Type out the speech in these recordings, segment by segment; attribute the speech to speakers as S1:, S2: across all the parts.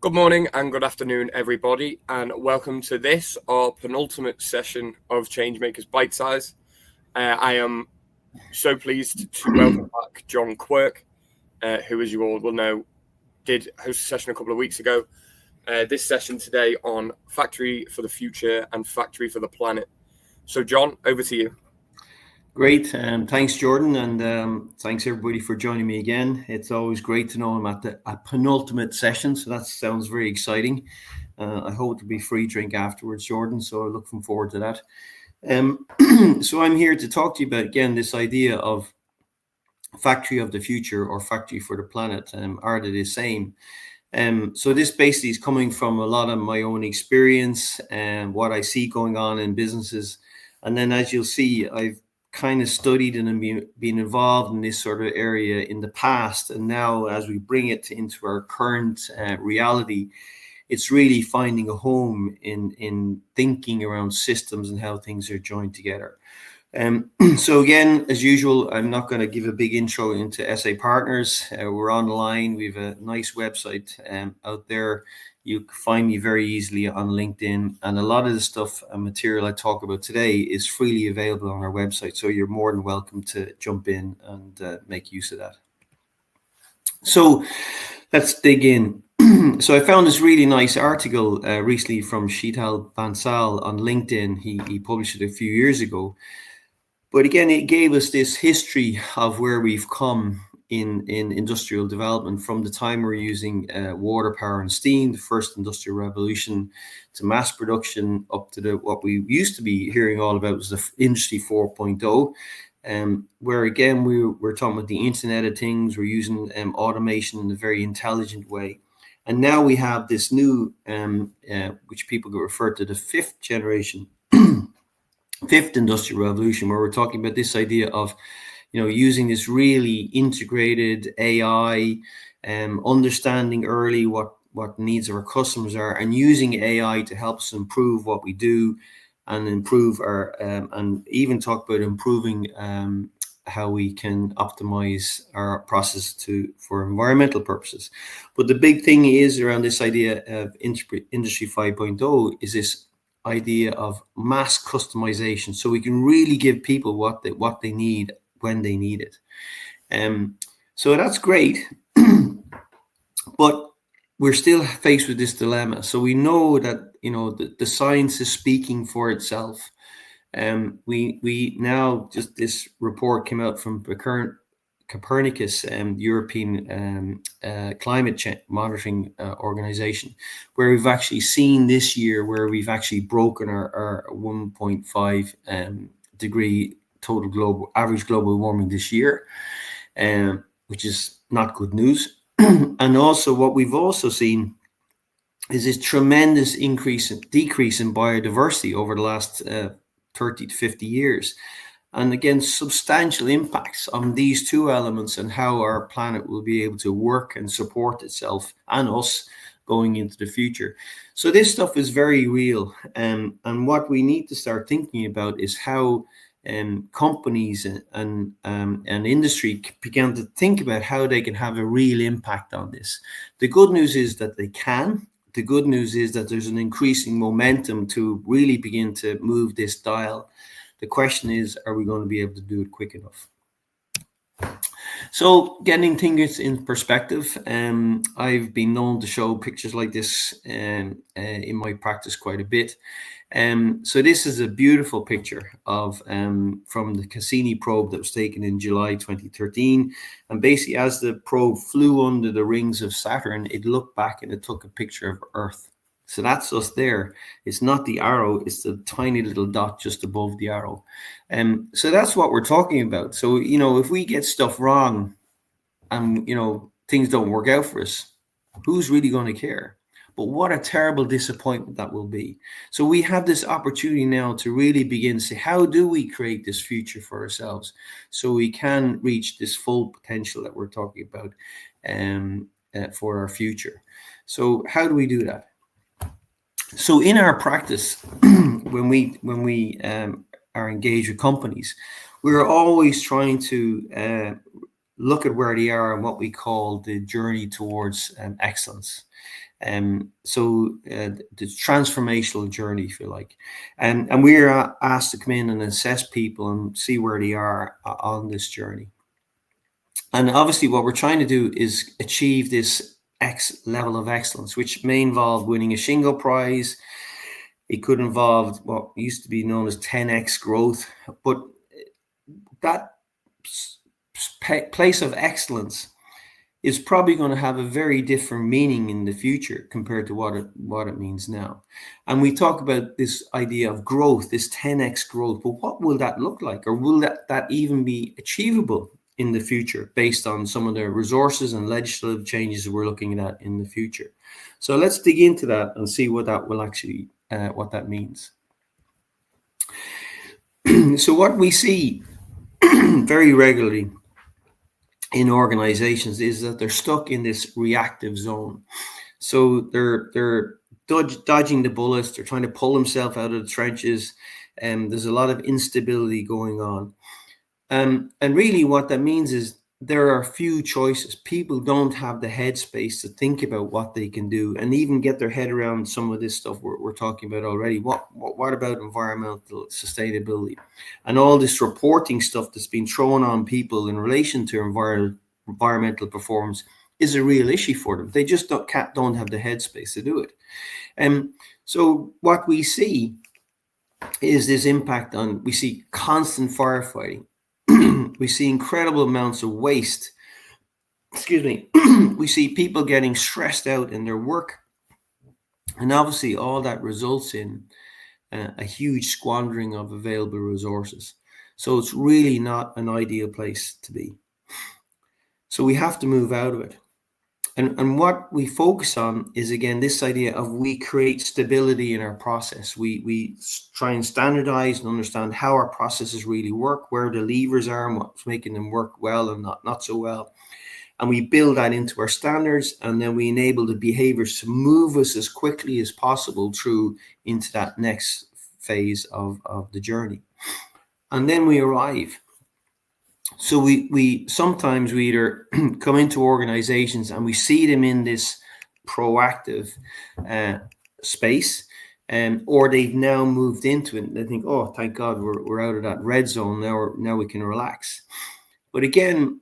S1: Good morning and good afternoon, everybody, and welcome to this, our penultimate session of Changemakers Bite Size. I am so pleased to welcome back John Quirk, who, as you all will know, did host a session a couple of weeks ago. This session today on Factory for the Future and Factory for the Planet. So, John, over to you.
S2: Great. Thanks, Jordan, and thanks everybody for joining me again. It's always great to know I'm at the penultimate session, so that sounds very exciting. I hope to be free drink afterwards, Jordan, so I'm looking forward to that. So I'm here to talk to you about, again, this idea of factory of the future or factory for the planet. Are they the same? So this basically is coming from a lot of my own experience and what I see going on in businesses. And then, as you'll see, I've kind of studied and been involved in this sort of area in the past, and now as we bring it into our current reality, it's really finding a home in thinking around systems and how things are joined together. So again, as usual, I'm not going to give a big intro into SA Partners. We're on the line. We have a nice website out there. You can find me very easily on LinkedIn, and a lot of the stuff and material I talk about today is freely available on our website. So you're more than welcome to jump in and make use of that. So let's dig in. So I found this really nice article recently from Sheetal Bansal on LinkedIn. He published it a few years ago. But again, it gave us this history of where we've come in industrial development from the time we're using water, power and steam, the first industrial revolution, to mass production, up to what we used to be hearing all about was the Industry 4.0, where again, we're talking about the Internet of Things, we're using automation in a very intelligent way. And now we have this new, which people could refer to the fifth generation, fifth industrial revolution, where we're talking about this idea of, using this really integrated AI, understanding early what needs of our customers are, and using AI to help us improve what we do and improve our, and even talk about improving how we can optimize our process for environmental purposes. But the big thing is around this idea of Industry 5.0 is this idea of mass customization, so we can really give people what they need when they need it. So that's great, but we're still faced with this dilemma. So we know that the science is speaking for itself. We now, just this report came out from Copernicus, European climate change monitoring organization, where we've actually seen this year where we've actually broken our 1.5 degree total average global warming this year, which is not good news. And also what we've also seen is this tremendous decrease in biodiversity over the last 30 to 50 years. And again, substantial impacts on these two elements and how our planet will be able to work and support itself and us going into the future. So this stuff is very real. And what we need to start thinking about is how companies and industry began to think about how they can have a real impact on this. The good news is that they can. The good news is that there's an increasing momentum to really begin to move this dial. The question is, are we going to be able to do it quick enough? So getting things in perspective, I've been known to show pictures like this in my practice quite a bit. So this is a beautiful picture of from the Cassini probe that was taken in July 2013. And basically, as the probe flew under the rings of Saturn, it looked back and it took a picture of Earth. So that's us there. It's not the arrow, it's the tiny little dot just above the arrow. So that's what we're talking about. So, if we get stuff wrong and, things don't work out for us, who's really going to care? But what a terrible disappointment that will be. So we have this opportunity now to really begin to say, how do we create this future for ourselves so we can reach this full potential that we're talking about for our future? So how do we do that? So in our practice, when we are engaged with companies, we're always trying to look at where they are and what we call the journey towards excellence. The transformational journey, if you like. And we're asked to come in and assess people and see where they are on this journey. And obviously what we're trying to do is achieve this X level of excellence, which may involve winning a Shingo Prize. It could involve what used to be known as 10x growth, but that place of excellence is probably going to have a very different meaning in the future compared to what it means now. And we talk about this idea of growth, this 10x growth, but what will that look like? Or will that even be achievable in the future based on some of the resources and legislative changes we're looking at in the future? So let's dig into that and see what that will actually, what that means. So what we see very regularly in organizations is that they're stuck in this reactive zone. So they're dodging the bullets, they're trying to pull themselves out of the trenches, and there's a lot of instability going on. And really what that means is there are few choices. People don't have the headspace to think about what they can do and even get their head around some of this stuff we're talking about already. What about environmental sustainability and all this reporting stuff that's been thrown on people in relation to environmental performance is a real issue for them. They just don't have the headspace to do it. So what we see is this impact on, we see constant firefighting. We see incredible amounts of waste. Excuse me. We see people getting stressed out in their work. And obviously all that results in a huge squandering of available resources. So it's really not an ideal place to be. So we have to move out of it. And what we focus on is, again, this idea of we create stability in our process. We try and standardize and understand how our processes really work, where the levers are and what's making them work well and not so well. And we build that into our standards, and then we enable the behaviors to move us as quickly as possible through into that next phase of the journey. And then we arrive. So we sometimes we either come into organizations and we see them in this proactive space, or they've now moved into it and they think, oh, thank God we're out of that red zone, now we can relax. But again,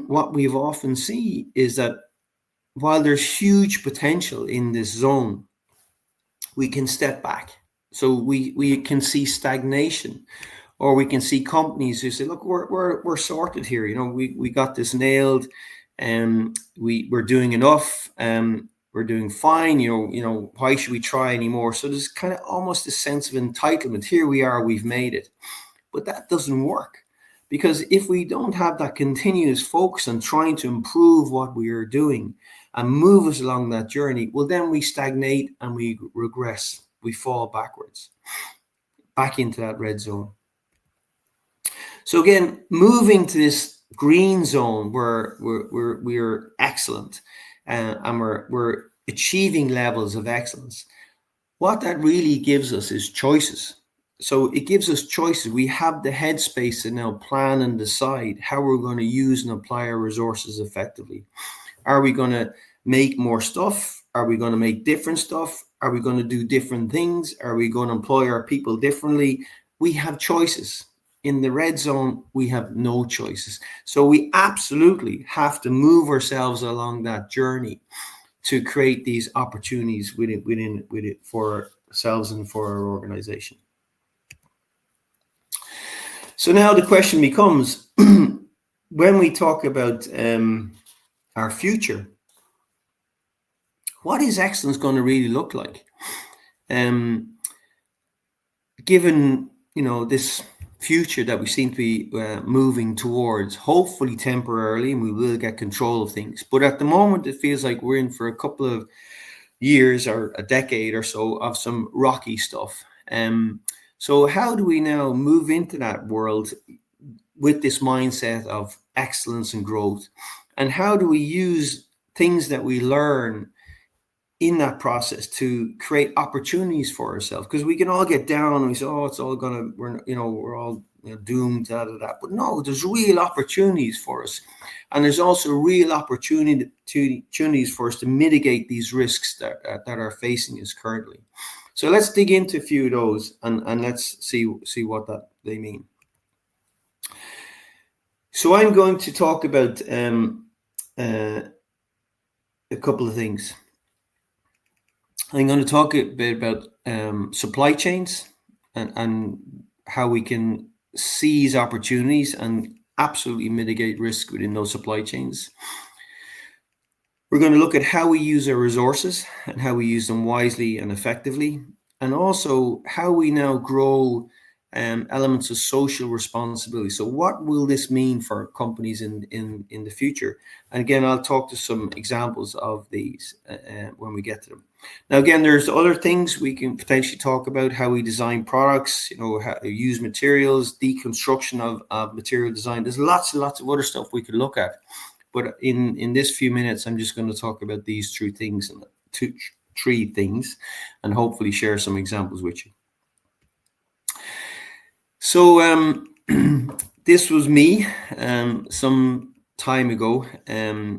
S2: what we've often seen is that while there's huge potential in this zone, we can step back. So we can see stagnation. Or we can see companies who say, look, we're sorted here. You know, we got this nailed, and we're doing enough, we're doing fine. You know, why should we try anymore? So there's kind of almost a sense of entitlement. Here we are, we've made it. But that doesn't work, because if we don't have that continuous focus on trying to improve what we are doing and move us along that journey, well, then we stagnate and we regress. We fall backwards, back into that red zone. So again, moving to this green zone where we're excellent, and we're achieving levels of excellence, what that really gives us is choices. So it gives us choices. We have the headspace to now plan and decide how we're going to use and apply our resources effectively. Are we going to make more stuff? Are we going to make different stuff? Are we going to do different things? Are we going to employ our people differently? We have choices. In the red zone, we have no choices. So we absolutely have to move ourselves along that journey to create these opportunities within it for ourselves and for our organization. So now the question becomes, when we talk about our future, what is excellence going to really look like? Given, this future that we seem to be moving towards, hopefully temporarily, and we will get control of things. But at the moment, it feels like we're in for a couple of years or a decade or so of some rocky stuff. So how do we now move into that world with this mindset of excellence and growth? And how do we use things that we learn in that process to create opportunities for ourselves? Because we can all get down and we say, oh, it's all gonna, we're all doomed, But no, there's real opportunities for us. And there's also real opportunities for us to mitigate these risks that are facing us currently. So let's dig into a few of those and let's see what they mean. So I'm going to talk about a couple of things. I'm going to talk a bit about supply chains and how we can seize opportunities and absolutely mitigate risk within those supply chains. We're going to look at how we use our resources and how we use them wisely and effectively, and also how we now grow elements of social responsibility. So what will this mean for companies in the future? And again, I'll talk to some examples of these when we get to them. Now, again, there's other things we can potentially talk about: how we design products, how to use materials, deconstruction of material design. There's lots and lots of other stuff we could look at. But in this few minutes, I'm just going to talk about these three things, and hopefully share some examples with you. So this was me some time ago.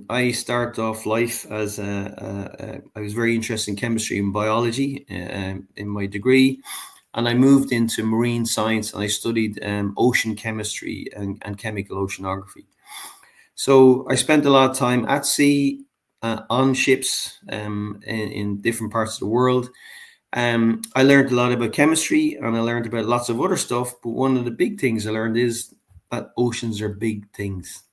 S2: I started off life as I was very interested in chemistry and biology in my degree, and I moved into marine science, and I studied ocean chemistry and chemical oceanography. So I spent a lot of time at sea, on ships in different parts of the world. I learned a lot about chemistry, and I learned about lots of other stuff. But one of the big things I learned is that oceans are big things.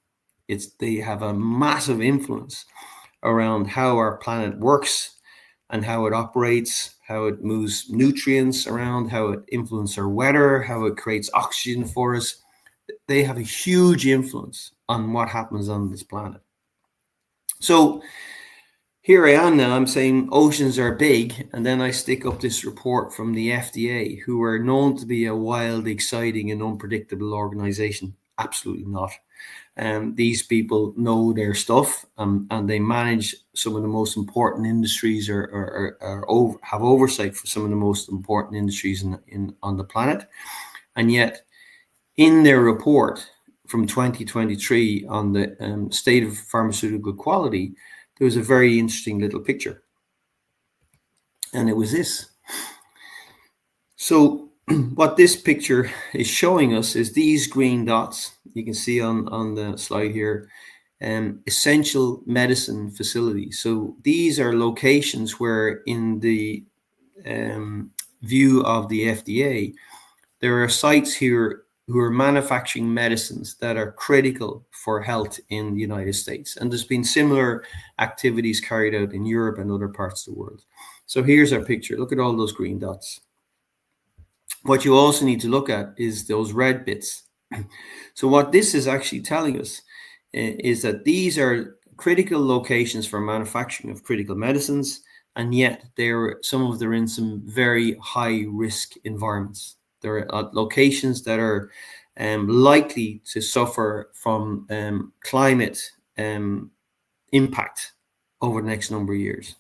S2: They have a massive influence around how our planet works and how it operates, how it moves nutrients around, how it influences our weather, how it creates oxygen for us. They have a huge influence on what happens on this planet. So here I am now, I'm saying oceans are big, and then I stick up this report from the FDA, who are known to be a wild, exciting, and unpredictable organization. Absolutely not. These people know their stuff, and they manage some of the most important industries, or have oversight for some of the most important industries on the planet. And yet, in their report from 2023 on the state of pharmaceutical quality, there was a very interesting little picture. And it was this. So what this picture is showing us is these green dots. You can see on the slide here, essential medicine facilities. So these are locations where, in the view of the FDA, there are sites here who are manufacturing medicines that are critical for health in the United States. And there's been similar activities carried out in Europe and other parts of the world. So here's our picture. Look at all those green dots. What you also need to look at is those red bits. So what this is actually telling us is that these are critical locations for manufacturing of critical medicines, and yet some of them are in some very high risk environments. There are locations that are likely to suffer from climate impact over the next number of years.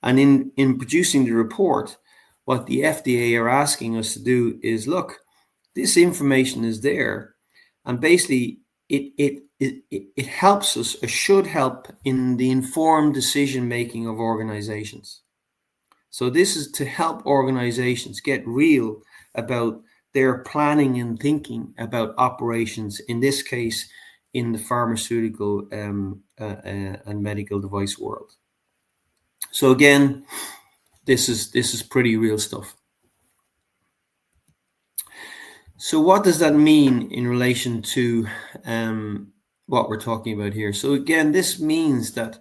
S2: And in producing the report, what the FDA are asking us to do is, look, this information is there, and basically it helps us, or should help, in the informed decision making of organizations. So this is to help organizations get real about their planning and thinking about operations, in this case, in the pharmaceutical and medical device world. So again, this is pretty real stuff. So what does that mean in relation to what we're talking about here? So again, this means that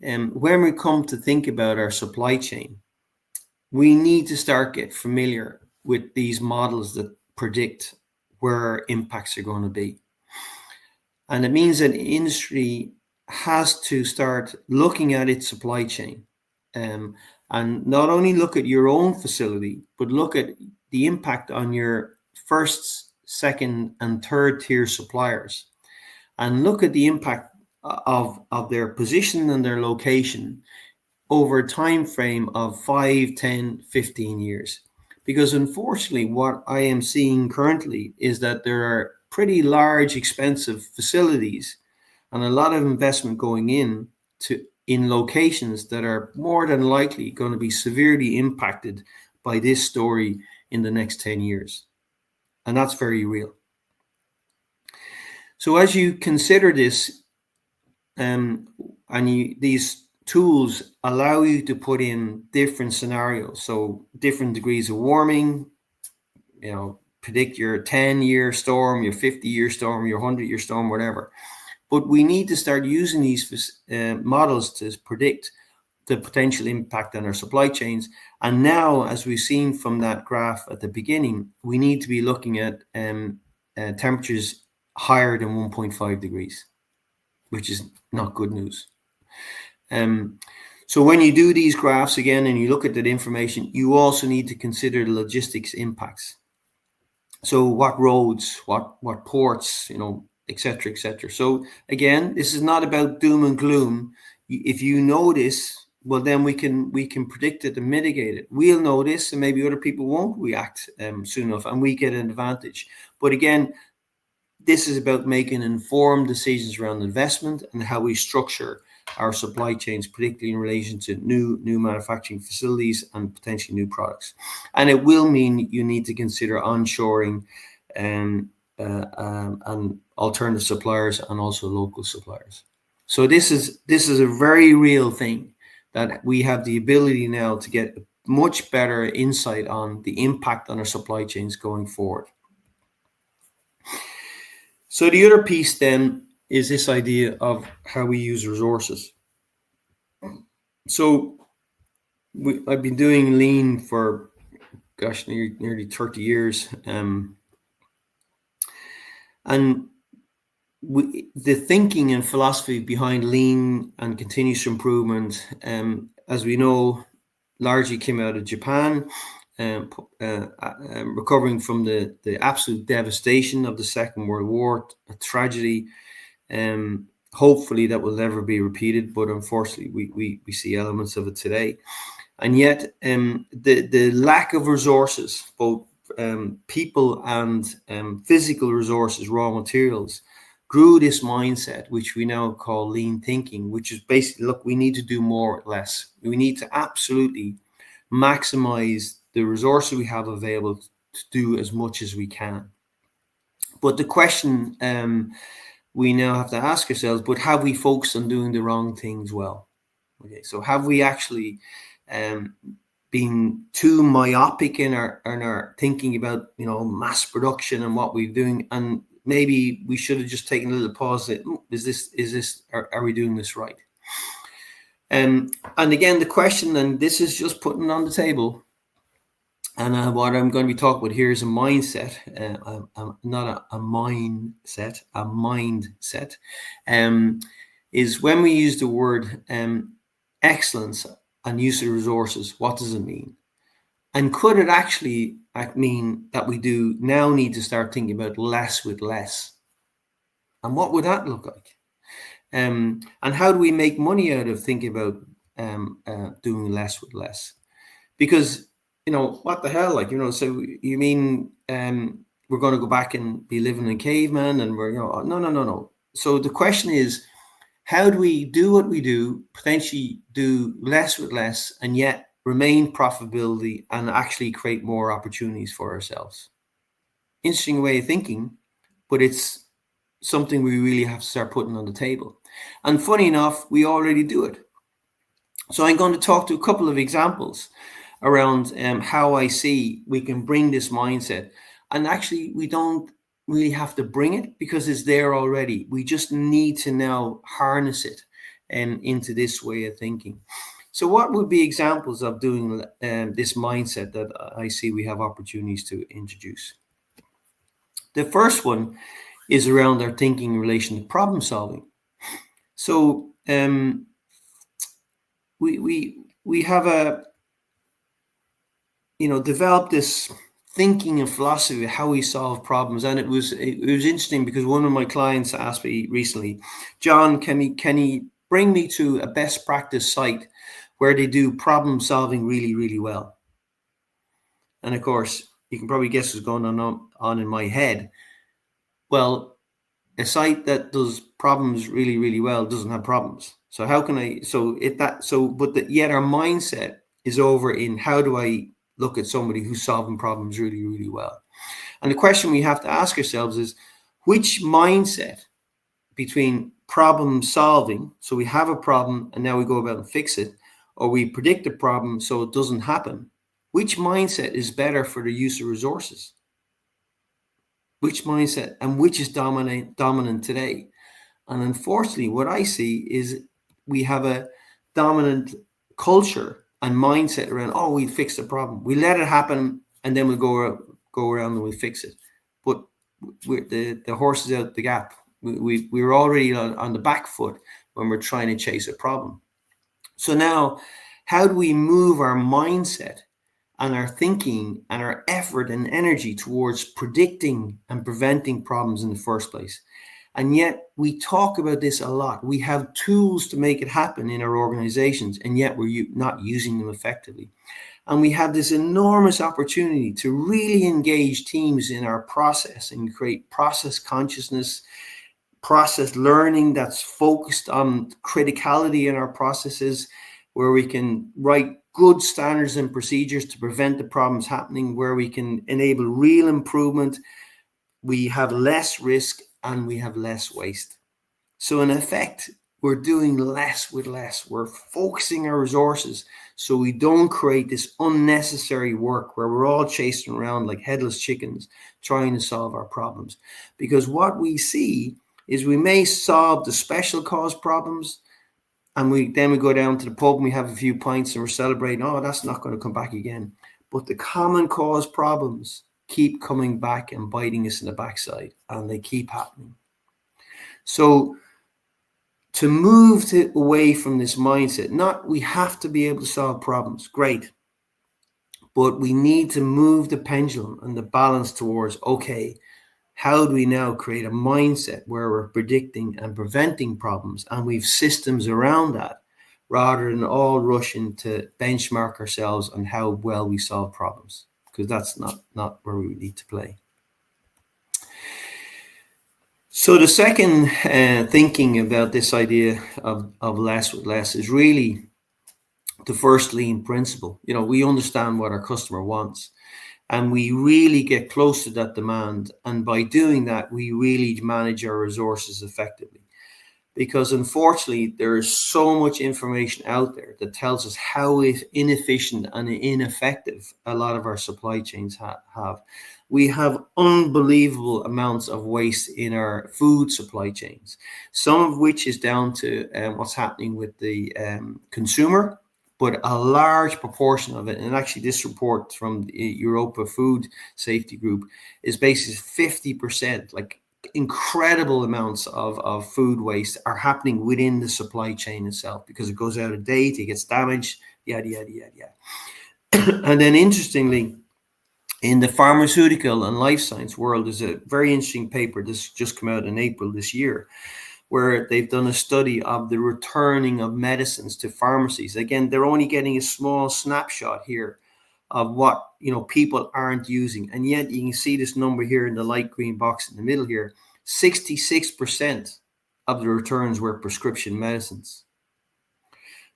S2: when we come to think about our supply chain, we need to start get familiar with these models that predict where impacts are going to be. And it means that industry has to start looking at its supply chain, and not only look at your own facility, but look at the impact on your first, second, and third tier suppliers, and look at the impact of their position and their location over a time frame of 5, 10, 15 years. because unfortunately what I am seeing currently is that there are pretty large, expensive facilities and a lot of investment going in locations that are more than likely going to be severely impacted by this story in the next 10 years. And that's very real. So as you consider this, these tools allow you to put in different scenarios. So different degrees of warming, predict your 10-year storm, your 50-year storm, your 100-year storm, whatever. But we need to start using these models to predict the potential impact on our supply chains. And now, as we've seen from that graph at the beginning, we need to be looking at temperatures higher than 1.5 degrees, which is not good news. So when you do these graphs again and you look at that information, you also need to consider the logistics impacts. So what roads, what ports, et cetera, et cetera. So again, this is not about doom and gloom. If you know this, well, then we can predict it and mitigate it. We'll know this, and maybe other people won't react soon enough, and we get an advantage. But again, this is about making informed decisions around investment and how we structure our supply chains, particularly in relation to new manufacturing facilities and potentially new products. And it will mean you need to consider onshoring and alternative suppliers and also local suppliers. So this is a very real thing that we have the ability now to get much better insight on the impact on our supply chains going forward. So the other piece then is this idea of how we use resources. So I've been doing lean for, nearly 30 years. And the thinking and philosophy behind lean and continuous improvement, as we know, largely came out of Japan, recovering from the absolute devastation of the Second World War, a tragedy. Hopefully that will never be repeated, but unfortunately we see elements of it today. And yet the lack of resources, both people and physical resources, raw materials, grew this mindset, which we now call lean thinking, which is basically, look, we need to do more with less. We need to absolutely maximize the resources we have available to do as much as we can. But the question we now have to ask ourselves, but have we focused on doing the wrong things well? Okay, so have we actually been too myopic in our thinking about mass production and what we're doing, and maybe we should have just taken a little pause. Are we doing this right? And again, the question, and this is just putting on the table, and what I'm going to be talking about here is a mindset, not a mindset, a mindset. Is when we use the word excellence and use of resources, what does it mean? And could it actually mean that we do now need to start thinking about less with less? And what would that look like? And how do we make money out of thinking about doing less with less? Because, what the hell, so you mean we're going to go back and be living in caveman and we're, no. So the question is, how do we do what we do, potentially do less with less, and yet remain profitability and actually create more opportunities for ourselves? Interesting way of thinking, but it's something we really have to start putting on the table. And funny enough, we already do it. So I'm going to talk to a couple of examples around how I see we can bring this mindset. And actually, we don't really have to bring it because it's there already. We just need to now harness it into this way of thinking. So what would be examples of doing this mindset that I see we have opportunities to introduce? The first one is around our thinking in relation to problem solving. So we have developed this thinking and philosophy of how we solve problems, and it was interesting because one of my clients asked me recently, John, can he bring me to a best practice site where they do problem solving really, really well? And of course, you can probably guess what's going on in my head. Well, a site that does problems really, really well doesn't have problems. So how can I? Yet our mindset is over in how do I look at somebody who's solving problems really, really well? And the question we have to ask ourselves is, which mindset between problem solving, so we have a problem and now we go about and fix it, or we predict the problem so it doesn't happen, which mindset is better for the use of resources? Which mindset and which is dominant today? And unfortunately, what I see is we have a dominant culture and mindset around, oh, we fix the problem. We let it happen and then we go around and we fix it. But the horse is out the gap. We're already on the back foot when we're trying to chase a problem. So now, how do we move our mindset and our thinking and our effort and energy towards predicting and preventing problems in the first place? And yet we talk about this a lot. We have tools to make it happen in our organizations, and yet we're not using them effectively. And we have this enormous opportunity to really engage teams in our process and create process consciousness, process learning that's focused on criticality in our processes, where we can write good standards and procedures to prevent the problems happening, where we can enable real improvement. We have less risk and we have less waste. So in effect, we're doing less with less. We're focusing our resources so we don't create this unnecessary work where we're all chasing around like headless chickens trying to solve our problems. Because what we see is we may solve the special cause problems, and then we go down to the pub and we have a few pints and we're celebrating, oh, that's not going to come back again. But the common cause problems keep coming back and biting us in the backside, and they keep happening. So to move away from this mindset, we have to be able to solve problems, great. But we need to move the pendulum and the balance towards, okay, how do we now create a mindset where we're predicting and preventing problems, and we've systems around that, rather than all rushing to benchmark ourselves on how well we solve problems, because that's not where we need to play. So the second thinking about this idea of less with less is really the first lean principle. We understand what our customer wants, and we really get close to that demand. And by doing that, we really manage our resources effectively. Because unfortunately, there is so much information out there that tells us how inefficient and ineffective a lot of our supply chains have. We have unbelievable amounts of waste in our food supply chains, some of which is down to what's happening with the consumer, but a large proportion of it, and actually this report from the Europa Food Safety Group is basically 50%, like incredible amounts of food waste are happening within the supply chain itself, because it goes out of date, it gets damaged, yada, yada, yada, yada. And then interestingly, in the pharmaceutical and life science world, there's a very interesting paper, this just came out in April this year, where they've done a study of the returning of medicines to pharmacies. Again, they're only getting a small snapshot here of what people aren't using, and yet you can see this number here in the light green box in the middle here. 66% of the returns were prescription medicines.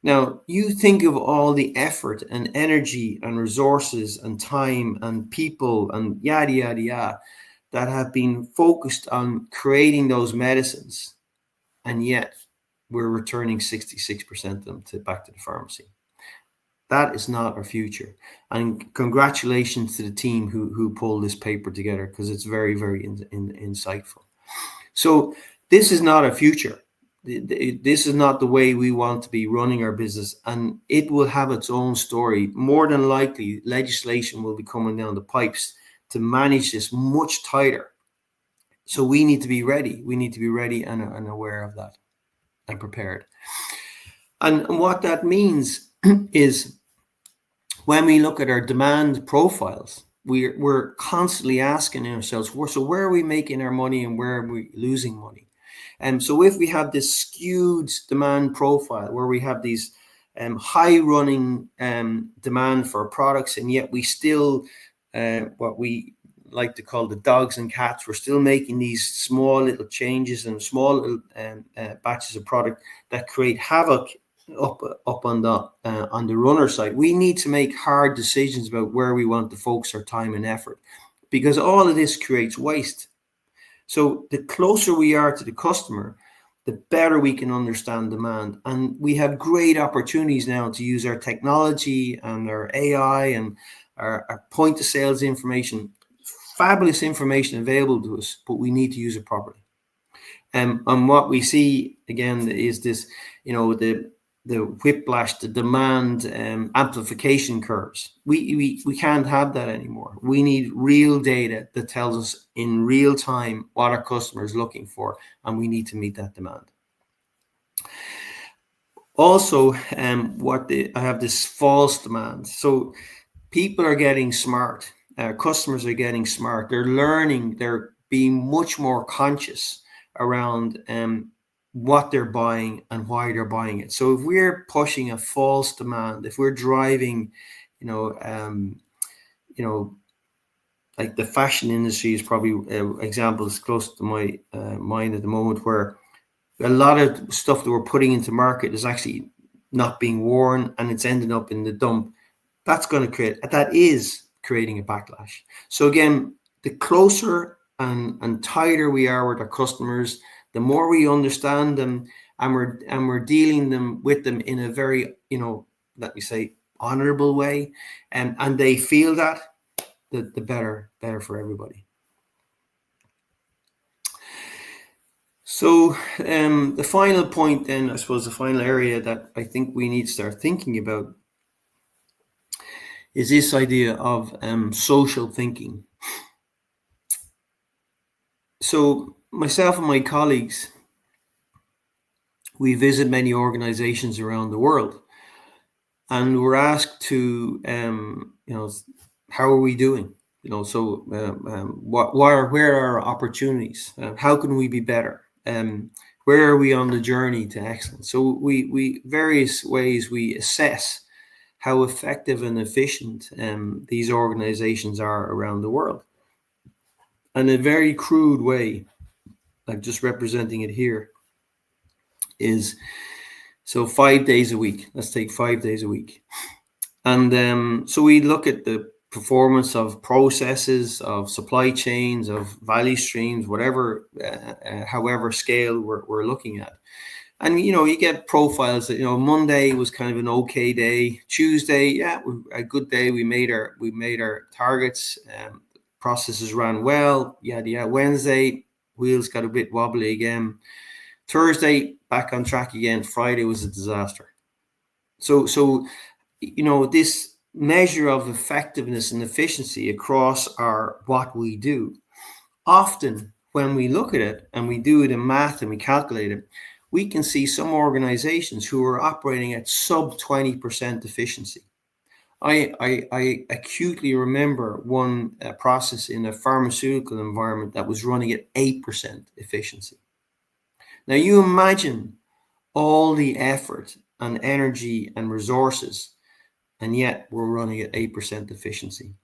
S2: Now, you think of all the effort and energy and resources and time and people and yada, yada, yada that have been focused on creating those medicines, and yet we're returning 66% of them back to the pharmacy. That is not our future. And congratulations to the team who pulled this paper together, because it's very, very insightful. So this is not our future. This is not the way we want to be running our business, and it will have its own story. More than likely, legislation will be coming down the pipes to manage this much tighter. So we need to be ready. We need to be ready and aware of that and prepared. And what that means is, when we look at our demand profiles, we're constantly asking ourselves, so where are we making our money and where are we losing money? And so if we have this skewed demand profile where we have these high running demand for products, and yet we still what we like to call the dogs and cats. We're still making these small little changes and small little batches of product that create havoc up on the runner side. We need to make hard decisions about where we want to focus our time and effort, because all of this creates waste. So the closer we are to the customer, the better we can understand demand. And we have great opportunities now to use our technology and our AI and our point of sales information, fabulous information available to us, but we need to use it properly. And what we see again is this, the whiplash, the demand amplification curves. We can't have that anymore. We need real data that tells us in real time what our customer is looking for, and we need to meet that demand. Also, I have this false demand. So people are getting smart. Customers are getting smart. They're learning. They're being much more conscious around what they're buying and why they're buying it. So if we're pushing a false demand, if we're driving, like the fashion industry is probably an example that's close to my mind at the moment, where a lot of stuff that we're putting into market is actually not being worn and it's ending up in the dump. That is creating a backlash. So again, the closer and tighter we are with our customers, the more we understand them, and we're dealing with them in a very, let me say, honorable way, and they feel that, the better for everybody. So the final point then, I suppose the final area that I think we need to start thinking about is this idea of social thinking. So myself and my colleagues, we visit many organizations around the world, and we're asked to, how are we doing? Where are our opportunities? How can we be better? Where are we on the journey to excellence? So we various ways we assess how effective and efficient these organizations are around the world. And a very crude way, I'm just representing it here, is so 5 days a week. Let's take 5 days a week. And so we look at the performance of processes, of supply chains, of value streams, whatever, however scale we're looking at. And, you get profiles that, Monday was kind of an okay day. Tuesday, a good day. We made our targets. Processes ran well. Wednesday, wheels got a bit wobbly again. Thursday, back on track again. Friday was a disaster. So this measure of effectiveness and efficiency across what we do, often when we look at it and we do it in math and we calculate it, we can see some organizations who are operating at sub 20% efficiency. I acutely remember one process in a pharmaceutical environment that was running at 8% efficiency. Now you imagine all the effort and energy and resources, and yet we're running at 8% efficiency.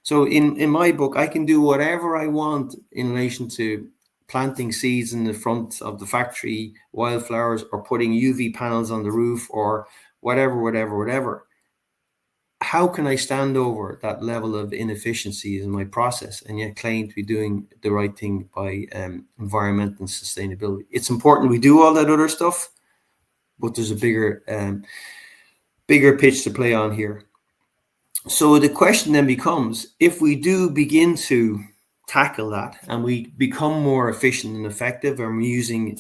S2: So in my book, I can do whatever I want in relation to planting seeds in the front of the factory, wildflowers, or putting UV panels on the roof, or whatever. How can I stand over that level of inefficiency in my process and yet claim to be doing the right thing by environment and sustainability? It's important we do all that other stuff, but there's a bigger pitch to play on here. So the question then becomes, if we do begin to tackle that and we become more efficient and effective, and we're using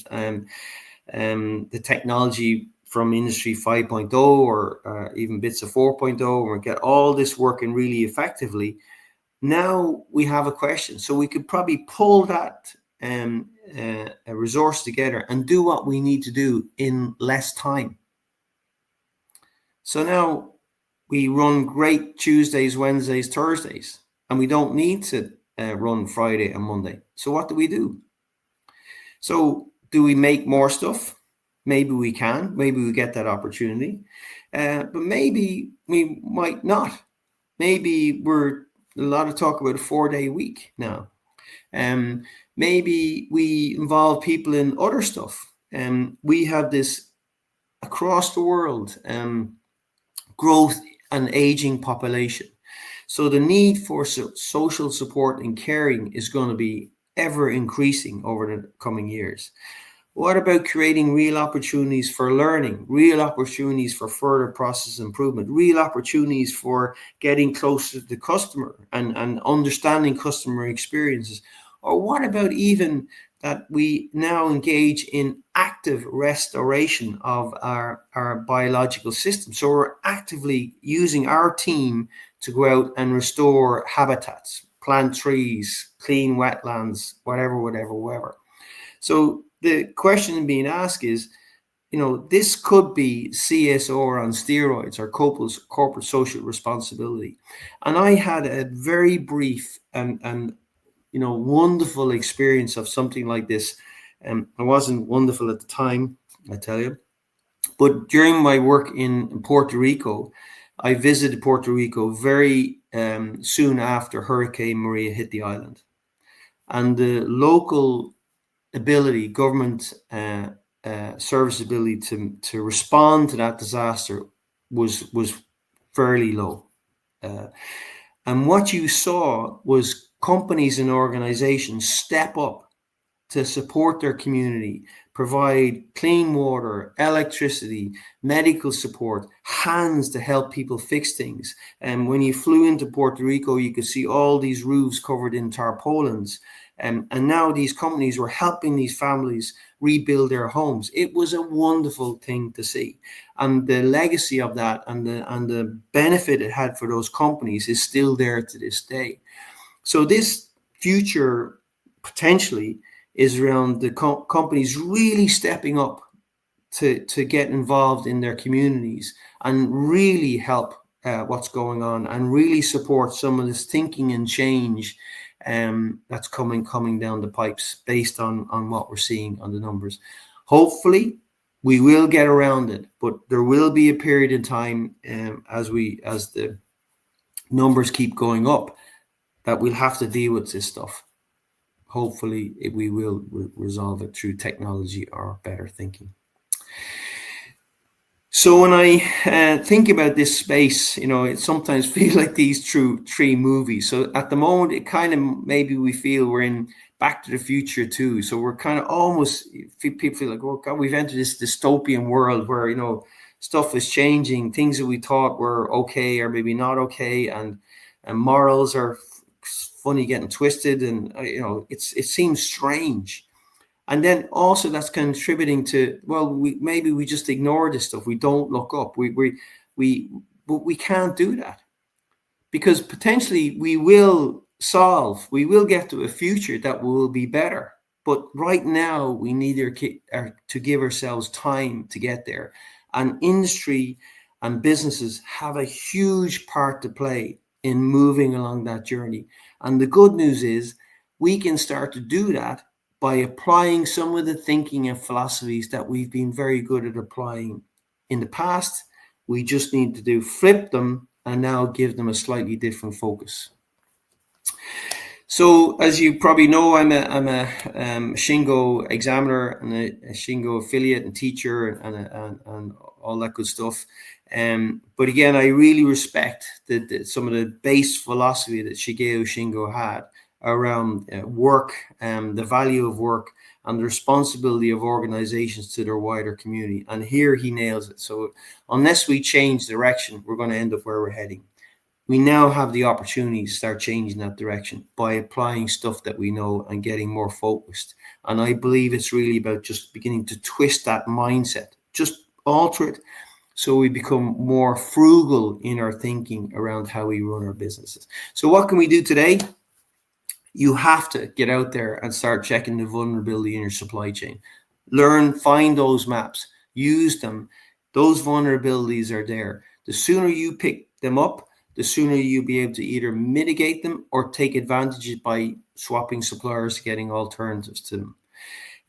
S2: the technology from Industry 5.0 or even bits of 4.0, and we get all this working really effectively, now we have a question. So we could probably pull that a resource together and do what we need to do in less time. So now we run great Tuesdays, Wednesdays, Thursdays, and we don't need to run Friday and Monday. So what do we do? So do we make more stuff? Maybe we can. Maybe we get that opportunity. But maybe we might not. Maybe we're a lot of talk about a 4-day week now. Maybe we involve people in other stuff. We have this across the world growth and aging population. So the need for social support and caring is going to be ever increasing over the coming years. What about creating real opportunities for learning, real opportunities for further process improvement, real opportunities for getting closer to the customer and understanding customer experiences? Or what about even that we now engage in active restoration of our biological system? So we're actively using our team to go out and restore habitats, plant trees, clean wetlands, whatever. So the question being asked is, this could be CSR on steroids or corporate social responsibility. And I had a very brief and wonderful experience of something like this. It wasn't wonderful at the time, I tell you. But during my work in Puerto Rico, I visited Puerto Rico very soon after Hurricane Maria hit the island. And the local government service ability to respond to that disaster was fairly low. And what you saw was companies and organizations step up to support their community, provide clean water, electricity, medical support, hands to help people fix things. And when you flew into Puerto Rico, you could see all these roofs covered in tarpaulins. And now these companies were helping these families rebuild their homes. It was a wonderful thing to see. And the legacy of that and the benefit it had for those companies is still there to this day. So this future potentially is around the companies really stepping up to get involved in their communities and really help what's going on and really support some of this thinking and change that's coming down the pipes based on what we're seeing on the numbers. Hopefully we will get around it, but there will be a period in time as the numbers keep going up that we'll have to deal with this stuff. Hopefully we will resolve it through technology or better thinking. So when I think about this space, it sometimes feels like these three movies. So at the moment, it kind of maybe we feel we're in Back to the Future too. So we're kind of almost, people feel like, oh God, we've entered this dystopian world where, stuff is changing. Things that we thought were okay or maybe not okay. And morals are funny getting twisted. And, it seems strange. And then also that's contributing to, maybe we just ignore this stuff. We don't look up. But we can't do that because potentially we will get to a future that will be better. But right now we need to give ourselves time to get there. And industry and businesses have a huge part to play in moving along that journey. And the good news is we can start to do that by applying some of the thinking and philosophies that we've been very good at applying in the past. We just need to flip them and now give them a slightly different focus. So as you probably know, I'm a Shingo examiner and a Shingo affiliate and teacher and all that good stuff. But again, I really respect some of the base philosophy that Shigeo Shingo had around work, the value of work and the responsibility of organizations to their wider community. And here he nails it. So unless we change direction, we're going to end up where we're heading. We now have the opportunity to start changing that direction by applying stuff that we know and getting more focused. And I believe it's really about just beginning to twist that mindset, just alter it so we become more frugal in our thinking around how we run our businesses. So what can we do today? You have to get out there and start checking the vulnerability in your supply chain. Find those maps, use them. Those vulnerabilities are there. The sooner you pick them up, the sooner you'll be able to either mitigate them or take advantage by swapping suppliers, getting alternatives to them.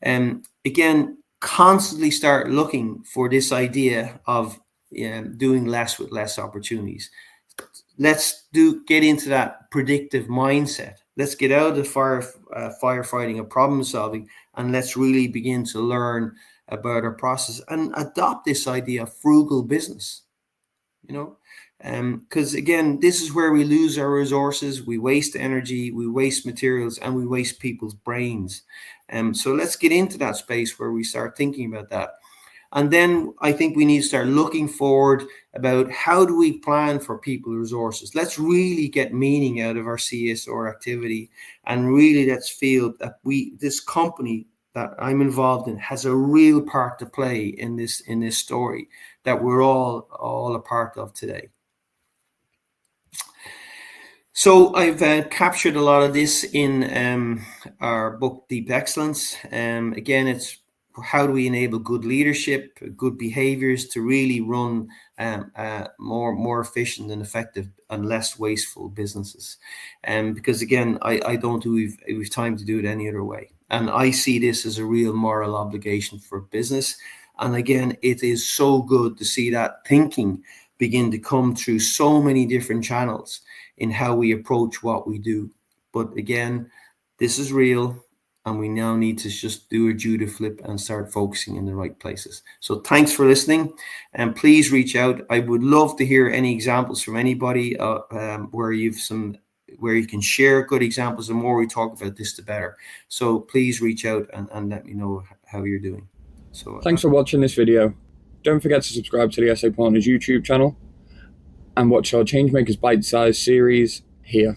S2: And again, constantly start looking for this idea of doing less with less opportunities. let's get into that predictive mindset. Let's get out of the firefighting and problem solving, and let's really begin to learn about our process and adopt this idea of frugal business. Because again, this is where we lose our resources, we waste energy, we waste materials, and we waste people's brains. So let's get into that space where we start thinking about that. And then I think we need to start looking forward about how do we plan for people resources. Let's really get meaning out of our CSR activity, and really let's feel that this company that I'm involved in has a real part to play in this story that we're all a part of today. So I've captured a lot of this in our book, Deep Excellence. Again, it's how do we enable good leadership, good behaviors to really run more efficient and effective and less wasteful businesses. Because again, I don't think we've time to do it any other way. And I see this as a real moral obligation for business. And again, it is so good to see that thinking begin to come through so many different channels in how we approach what we do. But again, this is real, and we now need to just do a judo flip and start focusing in the right places. So thanks for listening, and please reach out. I would love to hear any examples from anybody where you can share good examples. The more we talk about this, the better. So please reach out and let me know how you're doing. So
S1: thanks for watching this video. Don't forget to subscribe to the SA Partners YouTube channel and watch our Changemakers Bite Size series here.